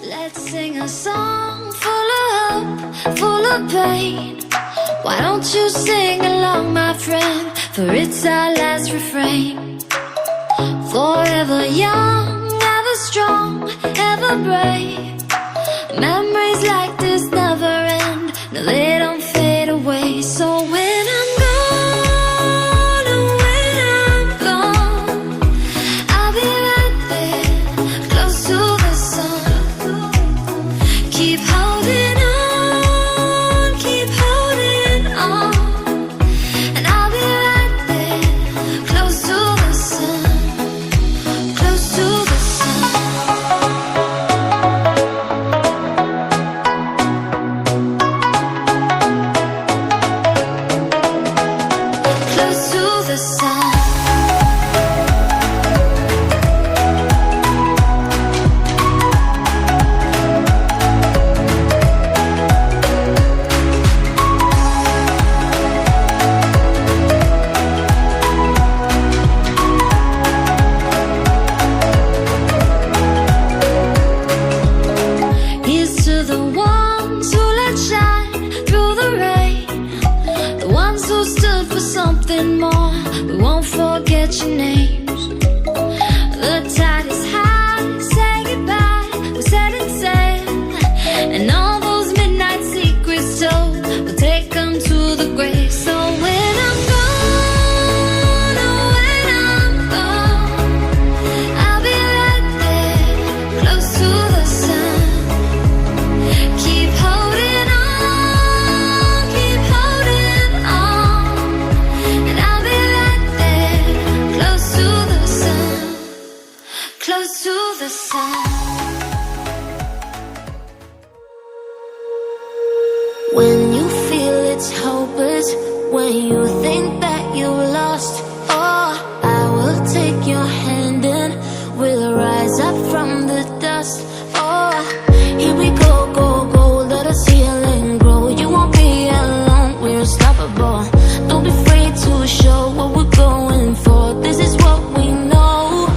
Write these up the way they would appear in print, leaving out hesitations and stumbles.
Let's sing a song full of hope, full of pain. Why don't you sing along, my friend? For it's our last refrain. Forever young, ever strong, ever brave. Memories like this never end. No, they don't fade away. So when I'm gone, oh, when I'm gone, I'll be right there, close to the sun. Keep holding on, keep holding on. And I'll be right there, close to the sun, close to the sun. Close to the sun. Here's to the ones who let shine through the rain, the ones who stood for something more. We won't forget your names. The tide is high, say goodbye, we're setting sail. And all those midnight secrets told, we'll take them to the grave. So when I'm gone, oh, when I'm gone, I'll be right there, close to the sun. Keep holding on, keep holding on. And I'll be right there, close to the sun, close to the sun. When you feel it's hopeless, when you think that you lost, oh, I will take your hand and we'll rise up from the dust. Oh, here we go, go, go, let us heal and grow. You won't be alone, we're unstoppable. Don't be afraid to show what we're going for. This is what we know.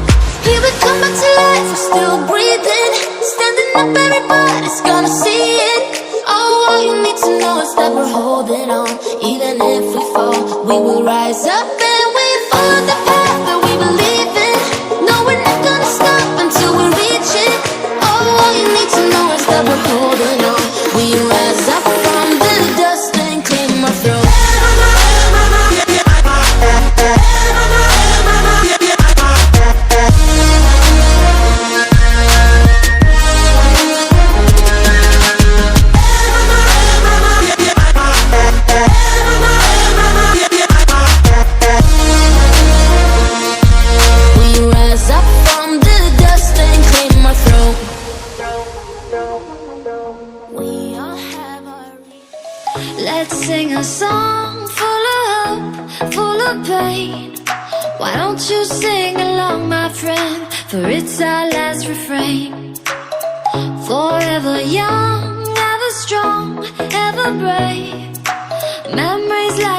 Here we come back to life, we're still breathing. Standing up, everybody's gonna see it. Oh, all you need to know is that we're holding on. Even if we fall, we will rise up and we follow the path that we believe in. No, we're not gonna stop until we reach it. Oh, all you need to know is that we're holding on. We rise up from the dust and claim our throne. We rise up from the dust and claim our throne. We all have our reason. Let's sing a song full of hope, full of pain. Why don't you sing along, my friend? For it's our last refrain. Forever young, ever strong, ever brave. Memories like